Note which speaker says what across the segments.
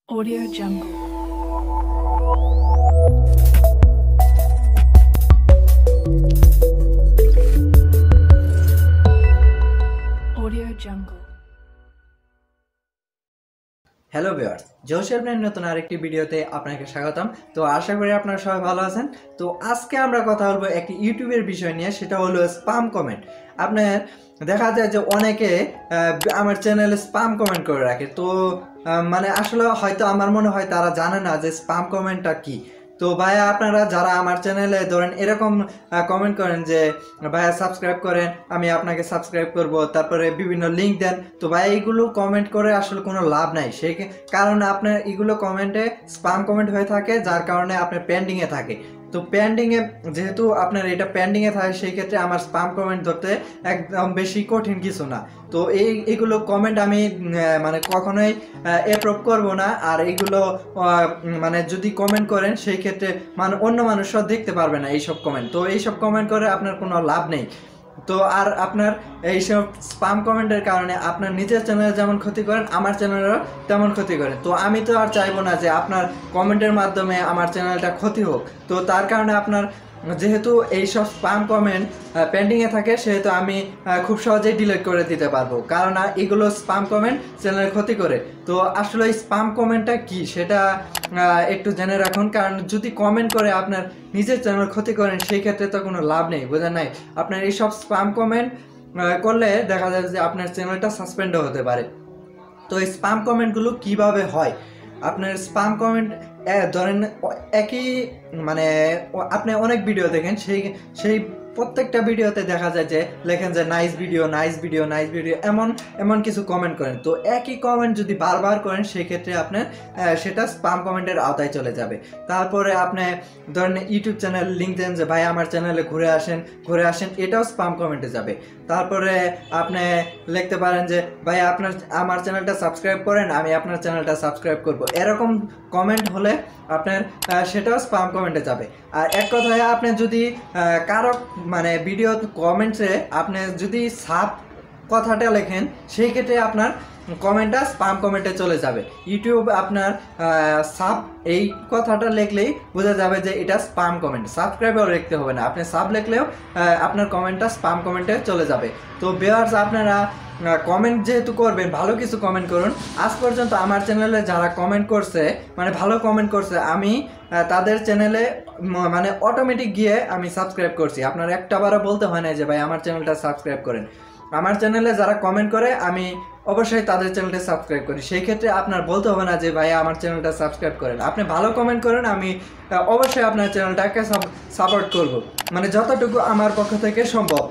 Speaker 1: Audio Jungle. Audio Jungle.
Speaker 2: Hello viewers, সোহেলের নতুন আরেকটি ভিডিওতে আপনাকে স্বাগতম। তো আশা করি আপনারা সবাই ভালো আছেন। তো আজকে আমরা কথা বলবো একটি ইউটিউবের বিষয় নিয়ে, সেটা হলো স্পাম কমেন্ট। আপনার দেখা যায় যে অনেকে আমার চ্যানেলে স্পাম কমেন্ট করে রাখে। তো মানে আসলে হয়তো আমার মনে হয় তারা জানে না যে স্পাম কমেন্টটা কি। তো ভাইয়া, আপনারা যারা আমার চ্যানেলে ধরেন এরকম কমেন্ট করেন যে ভাইয়া সাবস্ক্রাইব করেন, আমি আপনাকে সাবস্ক্রাইব করব, তারপরে বিভিন্ন লিঙ্ক দেন, তো ভাইয়া এইগুলো কমেন্ট করে আসলে কোনো লাভ নাই। সেই কারণে আপনার এগুলো কমেন্টে স্পাম কমেন্ট হয়ে থাকে, যার কারণে আপনার পেন্ডিংয়ে থাকে। তো পেন্ডিংয়ে যেহেতু আপনার এটা পেন্ডিংয়ে থাকে, সেই ক্ষেত্রে আমার স্পাম কমেন্ট ধরতে একদম বেশি কঠিন কিছু না। তো এইগুলো কমেন্ট আমি মানে কখনোই অ্যাপ্রুভ করব না। আর এইগুলো মানে যদি কমেন্ট করেন, সেই ক্ষেত্রে মানে অন্য মানুষরা দেখতে পারবে না এইসব কমেন্ট। তো এইসব কমেন্ট করে আপনার কোনো লাভ নেই। তো আর আপনার এইসব স্পাম কমেন্টের কারণে আপনার নিজের চ্যানেলে যেমন ক্ষতি করেন, আমার চ্যানেলেরও তেমন ক্ষতি করেন। তো আমি তো আর চাইবো না যে আপনার কমেন্টের মাধ্যমে আমার চ্যানেলটা ক্ষতি হোক। তো তার কারণে আপনার যেহেতু এইসব স্পাম কমেন্ট পেন্ডিংয়ে থাকে, সেহেতু আমি খুব সহজেই ডিলিট করে দিতে পারবো, কারণ এগুলো স্পাম কমেন্ট চ্যানেলের ক্ষতি করে। তো আসলে এই স্পাম কমেন্টটা কি সেটা একটু জেনে রাখুন, কারণ যদি কমেন্ট করে আপনার নিজের চ্যানেল ক্ষতি করেন, সেই ক্ষেত্রে তো কোনো লাভ নেই, বোঝেন নাই? আপনার এইসব স্পাম কমেন্ট করলে দেখা যায় যে আপনার চ্যানেলটা সাসপেন্ডও হতে পারে। তো এই স্পাম কমেন্টগুলো কিভাবে হয়? আপনার স্পাম কমেন্ট ধরেন একই মানে আপনি অনেক ভিডিও দেখেন, সেই প্রত্যেকটা ভিডিওতে দেখা যায় যে লেখেন যে nice video, nice video, nice video, এমন এমন কিছু কমেন্ট করেন। তো একই কমেন্ট যদি বারবার করেন, সেই ক্ষেত্রে আপনার সেটা স্পাম কমেন্টের আওতায় চলে যাবে। তারপরে আপনি ধরেন ইউটিউব চ্যানেল লিঙ্ক দেন যে ভাই আমার চ্যানেলে ঘুরে আসেন, এটাও স্পাম কমেন্টে যাবে। তারপরে আপনি লিখতে পারেন যে ভাই আমার চ্যানেলটা সাবস্ক্রাইব করেন, আমি আপনার চ্যানেলটা সাবস্ক্রাইব করব, এরকম কমেন্ট হলে আপনার সেটাও স্পাম কমেন্টে যাবে। আর এক কথায় আপনি যদি কারো মানে ভিডিও কমেন্টসে আপনি যদি সাব কথাটা লেখেন, সেই ক্ষেত্রে আপনার কমেন্টটা স্পাম কমেন্টে চলে যাবে। ইউটিউব আপনার সাব এই কথাটা লিখলেই বোঝা যাবে যে এটা স্পাম কমেন্ট। সাবস্ক্রাইবও লিখতে হবে না, আপনি সাব লিখলেও আপনার কমেন্টটা স্পাম কমেন্টে চলে যাবে। তো ভিউয়ার্স, আপনারা কমেন্ট যেহেতু করবেন, ভালো কিছু কমেন্ট করুন। আজ পর্যন্ত আমার চ্যানেলে যারা কমেন্ট করছে, মানে ভালো কমেন্ট করছে, আমি তাদের চ্যানেলে মানে অটোমেটিক গিয়ে আমি সাবস্ক্রাইব করছি। আপনার একটাবারও বলতে হয় না যে ভাই আমার চ্যানেলটা সাবস্ক্রাইব করেন। আমার চ্যানেলে যারা কমেন্ট করে, আমি অবশ্যই তাদের চ্যানেলটা সাবস্ক্রাইব করি। সেই ক্ষেত্রে আপনার বলতে হবে না যে ভাই আমার চ্যানেলটা সাবস্ক্রাইব করেন। আপনি ভালো কমেন্ট করেন, আমি অবশ্যই আপনার চ্যানেলটাকে সাপোর্ট করব, মানে যতটুকু আমার পক্ষ থেকে সম্ভব।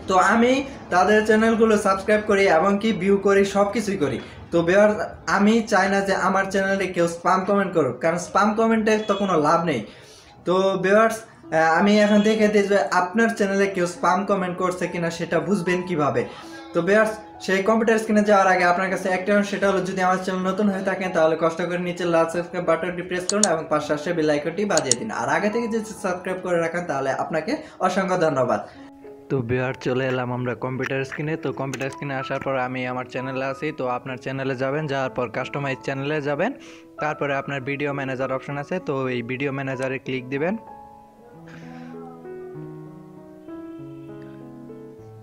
Speaker 2: তো আমি তাদের চ্যানেলগুলো সাবস্ক্রাইব করি, এমনকি ভিউ করি, সব কিছুই করি। তো ভিউয়ার্স, আমি চাই না যে আমার চ্যানেলে কেউ স্পাম কমেন্ট করুক, কারণ স্পাম কমেন্টে তো কোনো লাভ নেই। তো ভিউয়ার্স, আমি এখন দেখে দিই যে আপনার চ্যানেলে কেউ স্পাম কমেন্ট করছে কিনা, সেটা বুঝবেন কিভাবে। তো ভিউয়ার্স, সেই কম্পিউটার স্ক্রিনে যাওয়ার আগে আপনার কাছে একটা, সেটা হলো যদি আমার চ্যানেল নতুন হয়ে থাকেন, তাহলে কষ্ট করে নিচে লাল সাবস্ক্রাইব বাটনটি প্রেস করুন এবং পাশে আসে বেল আইকনটি বাজিয়ে দিন। আর আগে থেকে যদি সাবস্ক্রাইব করে রাখেন, তাহলে আপনাকে অসংখ্য ধন্যবাদ।
Speaker 3: তো ভিউয়ার, চলে এলাম আমরা কম্পিউটার স্ক্রিনে। তো কম্পিউটার স্ক্রিনে আসার পর আমি আমার চ্যানেলে আছি। তো আপনার চ্যানেলে যাবেন, যাওয়ার পর কাস্টমাইজ চ্যানেলে যাবেন, তারপরে আপনার ভিডিও ম্যানেজার অপশন আছে, তো এই ভিডিও ম্যানেজারে ক্লিক দিবেন।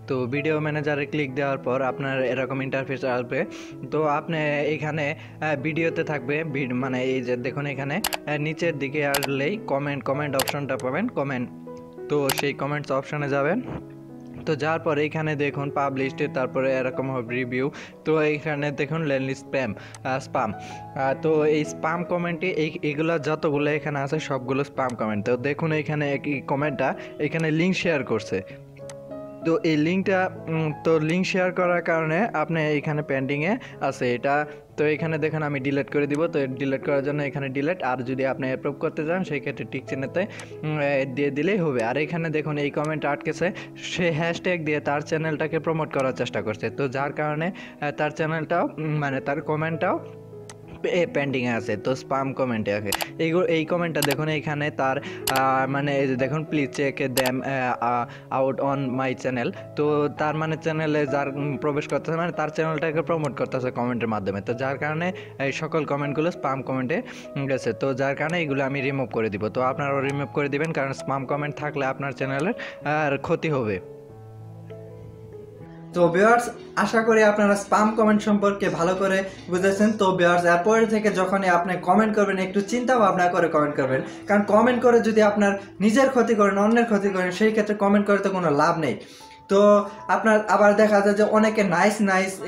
Speaker 3: তো ভিডিও ম্যানেজারে ক্লিক দেওয়ার পর আপনার এরকম ইন্টারফেস আসবে। তো আপনি এখানে ভিডিওতে থাকবে, মানে এই যে দেখুন এখানে নিচের দিকে আসলেই কমেন্ট অপশনটা পাবেন, কমেন্ট। তো সেই কমেন্টস অপশনে যাবেন। তো যার পর এইখানে দেখুন পাবলিশড, তারপরে এরকম হবে রিভিউ। তো এইখানে দেখুন লেনলি স্পাম। তো এই স্পাম কমেন্টে এইগুলো যতগুলো এখানে আছে, সবগুলো স্পাম কমেন্ট। তো দেখুন এইখানে এই কমেন্টটা এখানে লিঙ্ক শেয়ার করছে। তো এই লিঙ্কটা তো লিঙ্ক শেয়ার করার কারণে আপনি এখানে পেন্ডিংয়ে আছে এটা। তো এখানে দেখুন আমি ডিলিট করে দিব। তো ডিলিট করার জন্য এখানে ডিলিট, আর যদি আপনি অ্যাপ্রুভ করতে চান, সেই ক্ষেত্রে টিক চিহ্নতে দিয়ে দিলেই হবে। আর এখানে দেখুন এই কমেন্ট আটকেছে, সে হ্যাশট্যাগ দিয়ে তার চ্যানেলটাকে প্রমোট করার চেষ্টা করছে। তো যার কারণে তার চ্যানেলটাও মানে তার কমেন্টটাও পেন্ডিংয়ে আছে, তো স্পাম কমেন্টে আছে। এই কমেন্টটা দেখুন এখানে তার মানে এই যে দেখুন please check them out on my channel. তো তার মানে চ্যানেলে যার প্রবেশ করতেছে মানে তার চ্যানেলটাকে প্রমোট করতেছে কমেন্টের মাধ্যমে, তো যার কারণে এই সকল কমেন্টগুলো স্পাম কমেন্টে গেছে, তো যার কারণে এইগুলো আমি রিমুভ করে দিব। তো আপনারাও রিমুভ করে দিবেন, কারণ স্পাম কমেন্ট থাকলে আপনার চ্যানেলের আর ক্ষতি হবে।
Speaker 2: তো ভিউয়ার্স, আশা করি আপনারা স্পাম কমেন্ট সম্পর্কে ভালো করে বুঝেছেন। তো ভিউয়ার্স, এরপর থেকে যখনই আপনি কমেন্ট করবেন একটু চিন্তা ভাবনা করে কমেন্ট করবেন, কারণ কমেন্ট করে যদি আপনার নিজের ক্ষতি করেন, অন্যের ক্ষতি করেন, সেই ক্ষেত্রে কমেন্ট করে তো কোনো লাভ নেই। তো আপনার আবার দেখা যায় যে অনেকে নাইস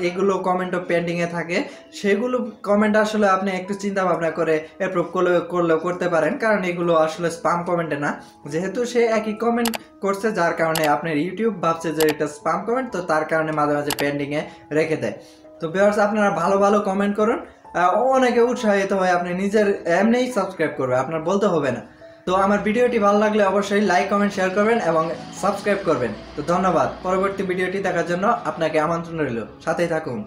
Speaker 2: এগুলো কমেন্টও পেন্ডিংয়ে থাকে, সেগুলো কমেন্ট আসলে আপনি একটু চিন্তা ভাবনা করে অ্যাপ্রুভ করলেও করতে পারেন, কারণ এগুলো আসলে স্পাম কমেন্টে না, যেহেতু সে একই কমেন্ট করছে, যার কারণে আপনার ইউটিউব ভাবছে যে এটা স্পাম কমেন্ট, তো তার কারণে মাঝে মাঝে পেন্ডিংয়ে রেখে দেয়। তো ভিউয়ার্স, আপনারা ভালো ভালো কমেন্ট করুন, অনেকে উৎসাহিত হয়, আপনি নিজের এমনিই সাবস্ক্রাইব করবে, আপনার বলতে হবে না। তো আমার ভিডিওটি ভালো লাগলে অবশ্যই লাইক কমেন্ট শেয়ার করবেন এবং সাবস্ক্রাইব করবেন। তো ধন্যবাদ। পরবর্তী ভিডিওটি দেখার জন্য আপনাকে আমন্ত্রণ রইল, সাথেই থাকুন।